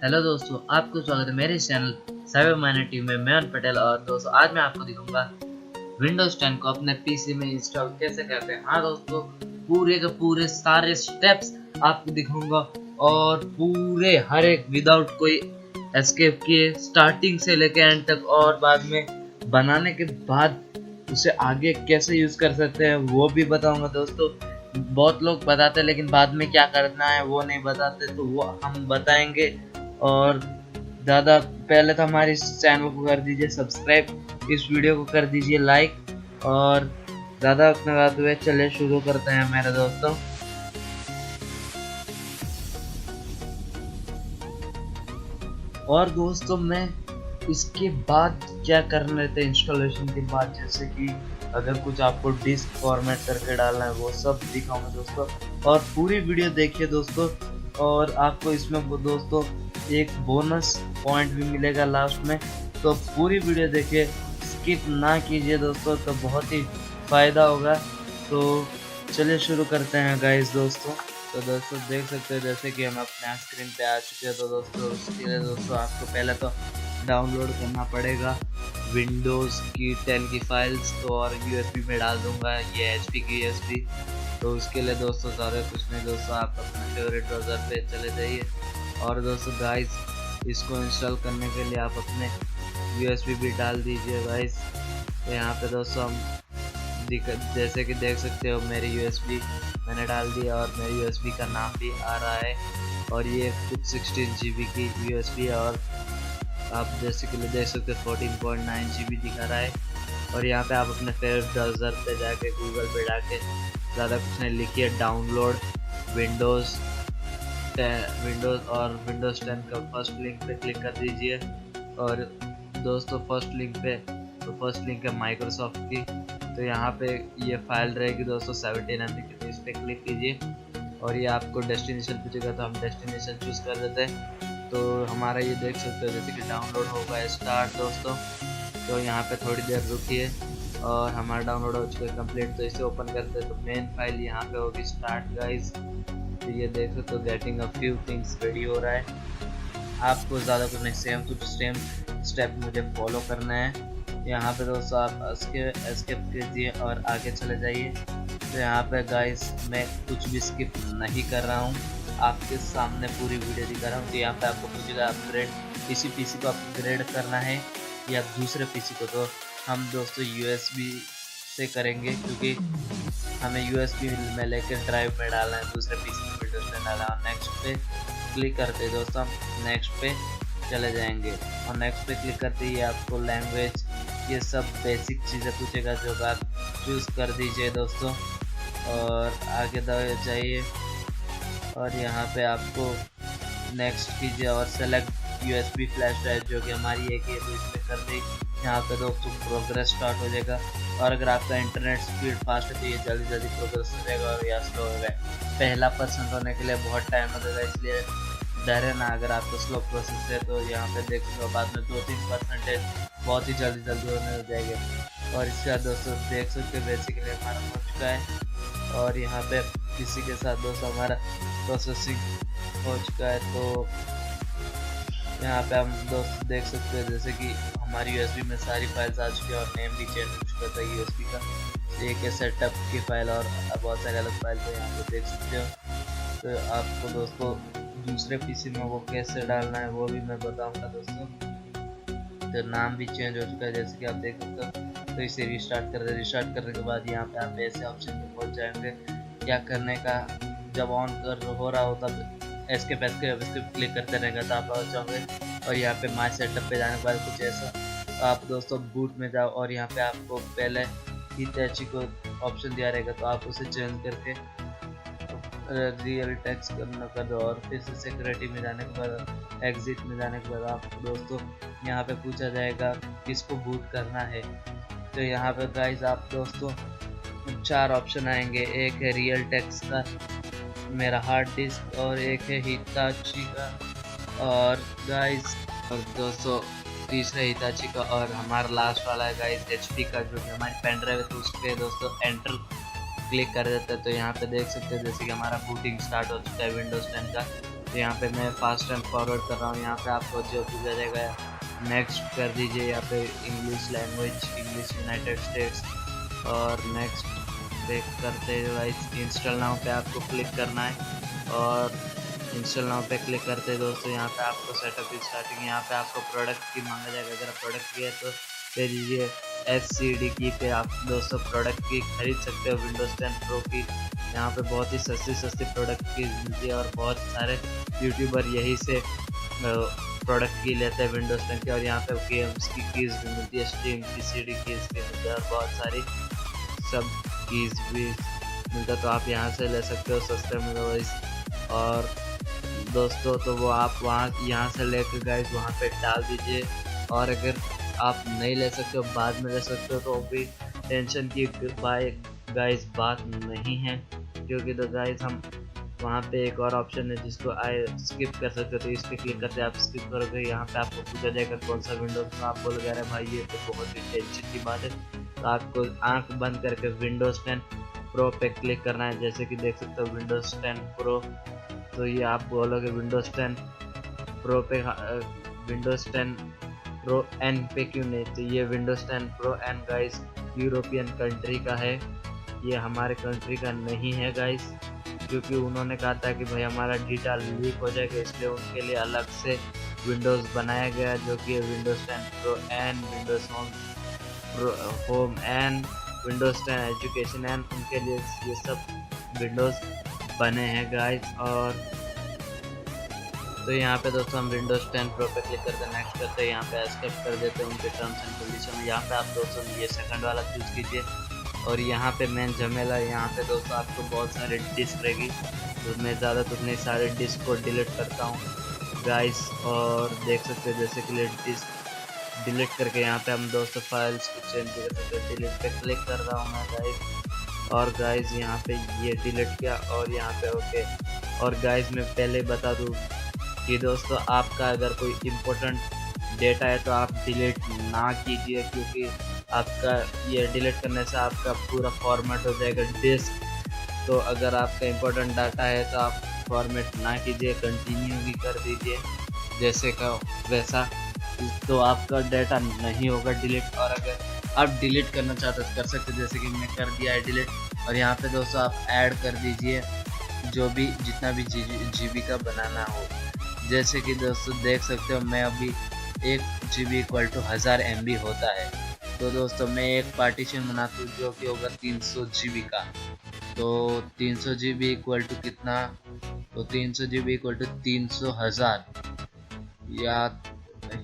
Hello दोस्तों, आपको स्वागत है मेरे चैनल साइबर माइनर टीम में। मैं अन पटेल और दोस्तों आज मैं आपको दिखाऊंगा विंडोज 10 को अपने पीसी में इंस्टॉल कैसे करते हैं। हाँ दोस्तों, पूरे के पूरे सारे स्टेप्स आपको दिखाऊंगा और पूरे हर एक विदाउट कोई एस्केप किए स्टार्टिंग से लेके एंड तक, और बाद में बनाने के बाद उसे आगे कैसे यूज कर सकते हैं वो भी बताऊंगा दोस्तों। बहुत लोग बताते हैं लेकिन बाद में क्या करना है वो नहीं बताते, तो वो हम बताएंगे। और ज़्यादा पहले तो हमारे इस चैनल को कर दीजिए सब्सक्राइब, इस वीडियो को कर दीजिए लाइक, और ज़्यादा वक्त न लगाते हुए चलिए शुरू करते हैं मेरे दोस्तों। और दोस्तों मैं इसके बाद क्या करना रहता है इंस्टॉलेशन के बाद, जैसे कि अगर कुछ आपको डिस्क फॉर्मेट करके डालना है वो सब दिखाऊंगा दोस्तों। और पूरी वीडियो देखिए दोस्तों, और आपको इसमें वो दोस्तों एक बोनस पॉइंट भी मिलेगा लास्ट में, तो पूरी वीडियो देखिए, स्किप ना कीजिए दोस्तों, तो बहुत ही फ़ायदा होगा। तो चलिए शुरू करते हैं गाइस दोस्तों। तो दोस्तों देख सकते हैं जैसे कि हम अपने स्क्रीन पे आ चुके हैं। तो दोस्तों उसके लिए दोस्तों आपको पहले तो डाउनलोड करना पड़ेगा विंडोज़ की 10 की फाइल्स, तो और यूएसबी में डाल दूंगा, ये एचपी की यूएसबी। तो उसके लिए दोस्तों ज़्यादा कुछ नहीं दोस्तों, आप अपने फेवरेट ब्राउज़र पे चले जाइए। और दोस्तों गाइस इसको इंस्टॉल करने के लिए आप अपने यूएसबी भी डाल दीजिए गाइस। तो यहाँ पे दोस्तों हम जैसे कि देख सकते हो मेरी यूएसबी मैंने डाल दिया, और मेरी यूएसबी का नाम भी आ रहा है, और ये कुछ 16 GB की यूएसबी है। और आप जैसे कि देख सकते हो 14.9 GB दिखा रहा है। और यहाँ पे आप अपने फेवरेट ब्राउज़र पे जाके गूगल पे जाके ज़्यादा कुछ नहीं लिखिए, डाउनलोड विंडोज़ और विंडोज़ 10 का फर्स्ट लिंक पे क्लिक कर दीजिए। और दोस्तों फर्स्ट लिंक है माइक्रोसॉफ्ट की, तो यहाँ पे ये फाइल रहेगी दोस्तों 17 MB की, तो इस पर क्लिक कीजिए और ये आपको डेस्टिनेशन पूछेगा, तो हम डेस्टिनेशन चूज़ कर देते हैं। तो हमारा ये देख सकते हो जैसे कि डाउनलोड होगा स्टार्ट दोस्तों। तो यहाँ पे थोड़ी देर रुकिए और हमारा डाउनलोड हो चुका है कंप्लीट। तो इसे ओपन करते हैं तो मेन फाइल यहाँ पे होगी स्टार्ट गाइस। तो ये देख सकते हो getting a few things ready हो रहा है। आपको ज़्यादा कुछ नहीं, सेम टू सेम स्टेप मुझे फॉलो करना है। यहाँ पे दोस्तों आप एस्केप कीजिए और आगे चले जाइए। तो यहाँ पे गाइस मैं कुछ भी स्किप नहीं कर रहा हूँ, आपके सामने पूरी वीडियो दिखा रहा हूँ। तो यहाँ पे आपको पूछेगा अपग्रेड, इसी पीसी को अपग्रेड करना है या दूसरे पीसी को। तो हम दोस्तों यूएसबी से करेंगे, क्योंकि हमें यूएसबी में लेकर ड्राइव में डालना है, दूसरे पीसी में विंडोज में डालना है। नेक्स्ट पे क्लिक करते दोस्तों हम नेक्स्ट पे चले जाएंगे, और नेक्स्ट पे क्लिक करते ही आपको लैंग्वेज ये सब बेसिक चीज़ें पूछेगा, जो आप चूज़ कर दीजिए दोस्तों और आगे जाइए। और यहाँ पे आपको नेक्स्ट कीजिए और सेलेक्ट यूएसबी फ्लैश ड्राइव, जो कि हमारी एक है, तो इस पर कर दी। यहाँ पे दोस्तों प्रोग्रेस स्टार्ट हो जाएगा, और अगर आपका इंटरनेट स्पीड फास्ट है तो ये जल्दी जल्दी प्रोग्रेस हो जाएगा, और या स्लो हो जाएगा। पहला परसेंट होने के लिए बहुत टाइम लगेगा, इसलिए डरे ना। अगर आपको स्लो प्रोसेस है तो यहाँ पे देख लो, बाद में 2-3% बहुत ही जल्दी होने लग जाएंगे। और इसके बाद दोस्तों देख सकते हैं बेसिकली हमारा हो चुका है, और यहाँ पे किसी के साथ दोस्तों हमारा प्रोसेसिंग हो चुका है। तो यहाँ पे हम दोस्त देख सकते हैं जैसे कि हमारी यूएसबी में सारी फाइल्स आ चुकी है, और नेम भी चेंज हो चुका था यूएसबी का। एक है सेटअप की फाइल और बहुत सारे अलग फाइल को यहाँ पे देख सकते हो। तो आपको दोस्तों दूसरे पीसी में वो कैसे डालना है वो भी मैं बताऊंगा दोस्तों। तो नाम भी चेंज हो चुका है जैसे कि आप देख सकते हो। तो इसे रिस्टार्ट करने के बाद यहाँ पे आप ऐसे ऑप्शन पे पहुँच जाएंगे। क्या करने का, जब ऑन हो रहा हो तब एस्केप क्लिक करते रहेंगे तो आप पहुँच जाओगे। और यहाँ पे माई सेटअप पे जाने के बाद कुछ ऐसा, तो आप दोस्तों बूट में जाओ, और यहाँ पे आपको पहले हिताची को ऑप्शन दिया रहेगा, तो आप उसे चेंज करके रियल टेक्स्ट करना कर दो। और फिर से सिक्योरिटी में जाने के बाद एग्जिट में जाने के बाद आपको दोस्तों यहाँ पे पूछा जाएगा किसको बूट करना है। तो यहाँ पे गाइस आप दोस्तों 4 ऑप्शन आएंगे, एक है रियल टेक्स्ट का, मेरा हार्ड डिस्क, और एक है हिताची का, और गाइस और दोस्तों तीसरा हिताची का, और हमारा लास्ट वाला है गाइस एचपी का, जो कि हमारी पेन ड्राइव है। तो उस पर दोस्तों एंटर क्लिक कर देते हैं। तो यहाँ पे देख सकते हैं जैसे कि हमारा बूटिंग स्टार्ट हो चुका है विंडोज 10 का। तो यहाँ पे मैं फास्ट एंड फॉरवर्ड कर रहा हूँ। यहाँ पे आपको जो भी करेगा नेक्स्ट कर दीजिए। यहाँ पे English language, English United states, और नेक्स्ट पे करते हुए इंस्टॉल नाउ पे आपको क्लिक करना है। और इंस्टॉल नाउ पे क्लिक करते दोस्तों यहाँ पे आपको सेटअप की स्टार्टिंग, यहाँ पे आपको प्रोडक्ट की मांगा जाएगा। अगर आप प्रोडक्ट की है तो दे दीजिए SCD की पे आप दोस्तों प्रोडक्ट की खरीद सकते हो विंडोज़ 10 प्रो की। यहाँ पे बहुत ही सस्ती प्रोडक्ट की मिलती है और बहुत सारे यूट्यूबर यही से प्रोडक्ट की लेते हैं विंडोज़ 10 की। और यहाँ पे गेम्स की कीज़ भी मिलती है, स्ट्रीम की CD कीज़ भी मिलती है और बहुत सारी सब कीज़ भी मिलता है, तो आप यहाँ से ले सकते हो सस्ते में गाइस। और दोस्तों तो वो आप यहाँ से लेकर गाइस वहाँ पे डाल दीजिए। और अगर आप नहीं ले सकते हो बाद में ले सकते हो, तो भी टेंशन की गाइस बात नहीं है, क्योंकि तो गाइस हम वहाँ पे एक और ऑप्शन है जिसको स्किप कर सकते हो। तो इस पर क्लिक करते आप स्किप करोगे, यहाँ पे आपको पूछा जाएगा कौन सा विंडोज, तो आप बोलोगे अरे भाई ये तो बहुत ही टेंशन की बात है। तो आपको आंख बंद करके विंडोज 10 प्रो पे क्लिक करना है। जैसे कि देख सकते हो विंडोज 10 प्रो, तो ये आप बोलोगे विंडोज 10 प्रो पे, विंडोज 10 प्रो एन पे क्यों नहीं, तो ये Windows 10 pro N guys European country का है, ये हमारे कंट्री का नहीं है गाइस, क्योंकि उन्होंने कहा था कि भाई हमारा डेटा लीक हो जाएगा, इसलिए उनके लिए अलग से विंडोज़ बनाया गया जो कि Windows 10 pro N, Windows home N, Windows 10 education N, उनके लिए ये सब विंडोज़ बने हैं गाइस। और तो यहाँ पे दोस्तों हम विंडोज 10 प्रो पे क्लिक करते हैं, नेक्स्ट करते हैं, यहाँ पे एक्सेप्ट कर देते हैं उनके टर्म्स एंड कंडीशन। यहाँ पे आप दोस्तों ये सेकंड वाला चूज कीजिए। और यहाँ पे मेन झमेला, यहाँ पे दोस्तों आपको बहुत सारे डिस्क रहेगी, तो मैं ज़्यादा तो इतने सारे डिस्क को डिलीट करता हूँ गाइस। और देख सकते हो जैसे कि डिस्क डिलीट करके यहाँ पे हम दोस्तों फाइल्स को चेंज कर सकते हैं। डिलीट पे क्लिक कर रहा हूँ मैं गाइस, और गाइस यहाँ पे ये डिलीट किया और यहाँ पे ओके। और गाइस मैं पहले बता दूँ कि दोस्तों आपका अगर कोई इम्पोर्टेंट डेटा है तो आप डिलीट ना कीजिए, क्योंकि आपका ये डिलीट करने से आपका पूरा फॉर्मेट हो जाएगा डिस्क। तो अगर आपका इम्पोर्टेंट डाटा है तो आप फॉर्मेट ना कीजिए, कंटिन्यू भी कर दीजिए जैसे का वैसा, तो आपका डाटा नहीं होगा डिलीट। और अगर आप डिलीट करना चाहते हो तो कर सकते, जैसे कि मैं कर दिया है डिलीट। और यहाँ पे दोस्तों आप ऐड कर दीजिए जो भी जितना भी GB का बनाना हो। जैसे कि दोस्तों देख सकते हो मैं अभी 1 GB इक्वल टू 1000 MB होता है, तो दोस्तों मैं एक पार्टीशन बनाता हूँ जो कि होगा 300 GB का। तो 300 GB इक्वल टू कितना, तो 300 GB इक्वल टू 300,000, या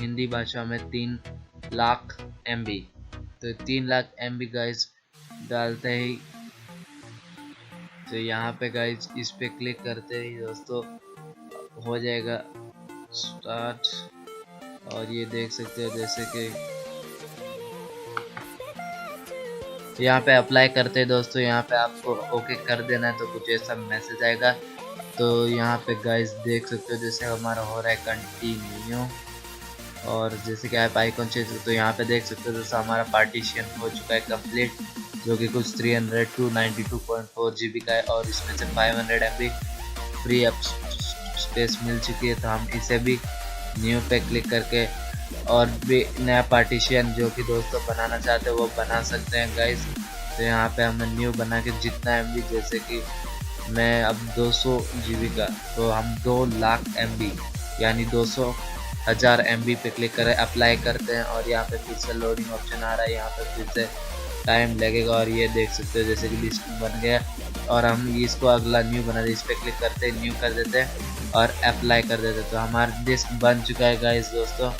हिंदी भाषा में 3 लाख MB। तो 3 लाख MB गाइस डालते ही, तो यहाँ पे गाइस इस पे क्लिक करते ही दोस्तों हो जाएगा स्टार्ट। और ये देख सकते हो जैसे कि यहाँ पे अप्लाई करते हैं दोस्तों, यहाँ पे आपको ओके कर देना है, तो कुछ ऐसा मैसेज आएगा। तो यहाँ पे गाइस देख सकते हो जैसे हमारा हो रहा है कंटिन्यू, और जैसे कि आप आइकॉन चेंज, तो यहाँ पे देख सकते हो दोस्तों हमारा पार्टीशन हो चुका है कंप्लीट, जो कि कुछ 300 to 92.4 GB का है। और इसमें से 500 MB फ्री अप स्पेस मिल चुकी है, तो हम इसे भी न्यू पे क्लिक करके और भी नया पार्टीशन जो कि दोस्तों बनाना चाहते हैं वो बना सकते हैं गाइस। तो यहाँ पे हमें न्यू बना के जितना MB, जैसे कि मैं अब 200 GB का, तो हम 2 लाख MB यानी 200,000 MB पे क्लिक करें, अप्लाई करते हैं। और यहाँ पे फिर से लोडिंग ऑप्शन आ रहा है, यहाँ पे फिर से टाइम लगेगा। और ये देख सकते हो जैसे कि लिस्ट बन गया, और हम इसको अगला न्यू बना दे, इस पर क्लिक करते हैं, न्यू कर देते हैं और अप्लाई कर देते हैं। तो हमारा डिस्क बन चुका है गाइस दोस्तों,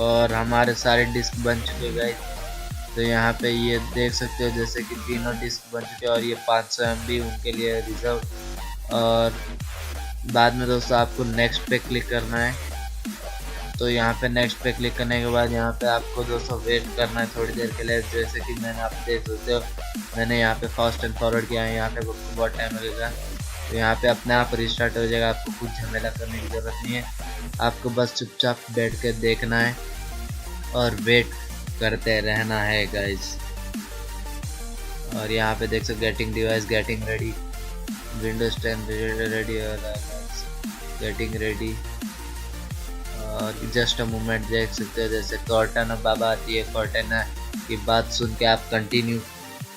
और हमारे सारे डिस्क बन चुके हैं गाइस। तो यहाँ पे ये देख सकते हो जैसे कि तीनों डिस्क बन चुके हैं, और ये 500 MB उनके लिए रिजर्व। और बाद में दोस्तों आपको नेक्स्ट पे क्लिक करना है। तो यहाँ पे नेक्स्ट पे क्लिक करने के बाद यहाँ पे आपको दोस्तों वेट करना है थोड़ी देर के लिए, जैसे कि मैंने आप देख सकते हो मैंने यहाँ पे फास्ट एंड फॉरवर्ड किया है, यहाँ पे बहुत टाइम लगेगा। तो यहाँ पे अपने आप रिस्टार्ट हो जाएगा, आपको कुछ झमेला करने की ज़रूरत नहीं है, आपको बस चुपचाप बैठ के देखना है और वेट करते रहना है गाइस। और यहाँ पे देख सकते getting device getting ready, Windows 10 ready हो रहा है गाइस। Getting ready. और जस्ट अ मोमेंट देख सकते हो जैसे कॉर्टन बाबा आती है, कॉर्टन की बात सुन के आप कंटिन्यू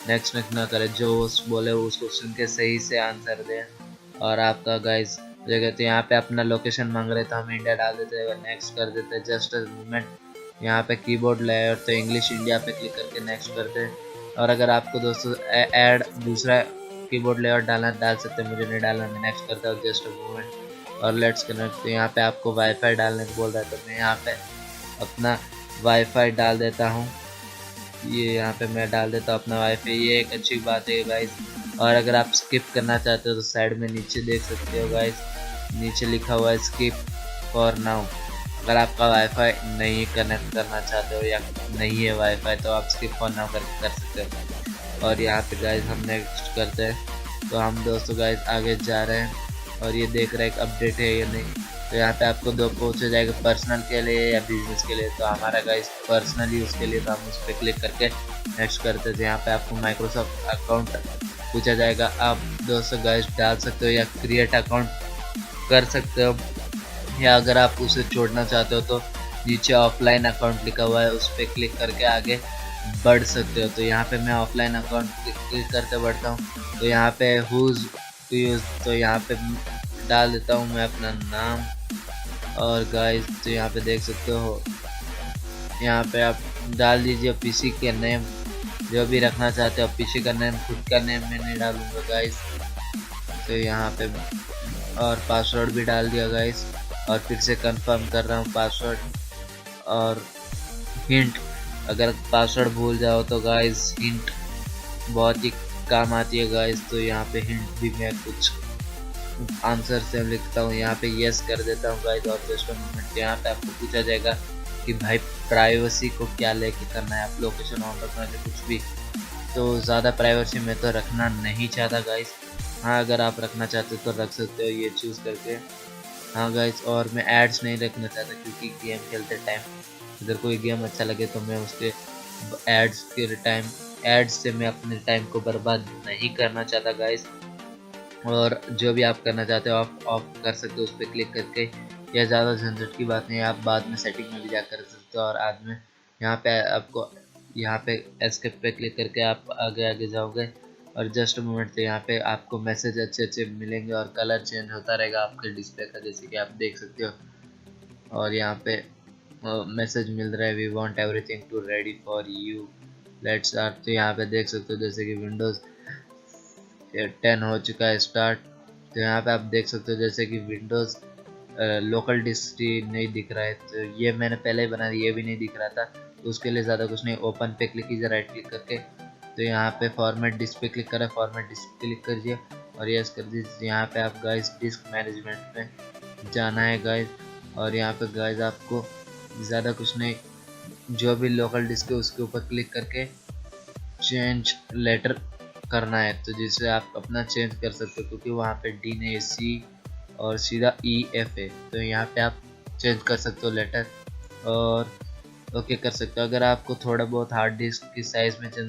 नेक्स्ट ना करें, जो बोले उसको सुन के सही से आंसर दें। और आपका गाइस जगह तो यहाँ पे अपना लोकेशन मांग रहे तो हम इंडिया डाल देते हैं, नेक्स्ट कर देते हैं। जस्ट अ मोमेंट यहाँ पे कीबोर्ड लेयर तो इंग्लिश इंडिया पे क्लिक करके नेक्स्ट करते हैं। और अगर आपको दोस्तों ऐड दूसरा कीबोर्ड लेआउट डालना डाल सकते हैं, मुझे नहीं डालना, मैं नेक्स्ट करता हूँ जस्ट अ मोमेंट। और लेट्स कनेक्ट। तो यहाँ पे आपको वाईफाई डालने को बोल रहा है तो मैं यहाँ पे अपना वाईफाई डाल देता हूँ। ये यहाँ पे मैं डाल देता हूँ अपना वाईफाई, ये एक अच्छी बात है गाइस। और अगर आप स्किप करना चाहते हो तो साइड में नीचे देख सकते हो गाइस, नीचे लिखा हुआ है स्किप फॉर नाउ। अगर आपका वाईफाई नहीं कनेक्ट करना चाहते हो या नहीं है वाईफाई तो आप स्किप फॉर नाउ करके कर सकते हो। और यहाँ पे गाइस हम नेक्स्ट करते हैं। तो हम दोस्तों गाइस आगे जा रहे हैं और ये देख रहे हैं एक अपडेट है या नहीं। तो यहाँ पे आपको दो पूछा जाएगा, पर्सनल के लिए या बिजनेस के लिए। तो हमारा गाइस पर्सनल यूज़ के लिए, तो हम उस पर क्लिक करके नेक्स्ट करते थे। यहाँ पे आपको माइक्रोसॉफ्ट अकाउंट पूछा जाएगा, आप दोस्तों गाइस डाल सकते हो या क्रिएट अकाउंट कर सकते हो, या अगर आप उसे छोड़ना चाहते हो तो नीचे ऑफलाइन अकाउंट लिखा हुआ है उस पर क्लिक करके आगे बढ़ सकते हो। तो यहाँ पे मैं ऑफलाइन अकाउंट क्लिक करते बढ़ता हूँ। तो यहाँ पे हुज टू यूज़, तो यहाँ पे डाल देता हूँ मैं अपना नाम। और गाइस तो यहाँ पे देख सकते हो, यहाँ पे आप डाल दीजिए पीसी के नेम, जो भी रखना चाहते हो। पीसी का नेम, खुद का नेम मैं नहीं डालूंगा गाइस। तो यहाँ पे और पासवर्ड भी डाल दिया गाइस, और फिर से कंफर्म कर रहा हूँ पासवर्ड। और हिंट, अगर पासवर्ड भूल जाओ तो गाइस हिंट बहुत ही काम आती है गाइस। तो यहाँ पे हिंट भी मैं कुछ आंसर से लिखता हूँ, यहाँ पे यस कर देता हूँ गाइस। और जस्ट मोमेंट यहाँ पे आपको पूछा जाएगा कि भाई प्राइवेसी को क्या लेके करना है, आप लोकेशन ऑन रखना है कुछ भी। तो ज़्यादा प्राइवेसी में तो रखना नहीं चाहता गाइस। हाँ अगर आप रखना चाहते हो तो रख सकते हो ये चूज़ करके। हाँ गाइस, और मैं एड्स नहीं रखना चाहता क्योंकि गेम खेलते टाइम अगर कोई गेम अच्छा लगे तो मैं उसके एड्स से मैं अपने टाइम को बर्बाद नहीं करना चाहता गाइस। और जो भी आप करना चाहते हो आप ऑफ कर सकते हो उस पर क्लिक करके। यह ज़्यादा झंझट की बात नहीं है, आप बाद में सेटिंग में भी जा कर सकते हो। और आज में यहाँ पे आपको यहाँ पे एस्केप पे क्लिक करके आप आगे आगे जाओगे। और जस्ट मोमेंट से यहाँ पे आपको मैसेज अच्छे अच्छे मिलेंगे और कलर चेंज होता रहेगा आपके डिस्प्ले का, जैसे कि आप देख सकते हो। और यहाँ पे मैसेज मिल रहा है, we want everything to ready for you, let's start. तो यहाँ पे देख सकते हो जैसे कि विंडोज़ 10 हो चुका है स्टार्ट। तो यहाँ पे आप देख सकते हो जैसे कि विंडोज़ लोकल डिस्क नहीं दिख रहा है, तो ये मैंने पहले ही बना दिया, ये भी नहीं दिख रहा था। तो उसके लिए ज़्यादा कुछ नहीं, ओपन पे क्लिक कीजिए राइट क्लिक करके। तो यहाँ पे फॉर्मेट डिस्क पे क्लिक करें, फॉर्मेट डिस्क क्लिक करिए और यस कर दीजिए। यहाँ पे आप गाइस डिस्क मैनेजमेंट में जाना है गाइस। और यहाँ पे गाइस आपको ज़्यादा कुछ नहीं, जो भी लोकल डिस्क है उसके ऊपर क्लिक करके चेंज लेटर करना है, तो जिससे आप अपना चेंज कर सकते हो, क्योंकि वहाँ पे डी नहीं सी और सीधा ई एफ है। तो यहाँ पे आप चेंज कर सकते हो लेटर और ओके कर सकते हो। अगर आपको थोड़ा बहुत हार्ड डिस्क की साइज़ में चेंज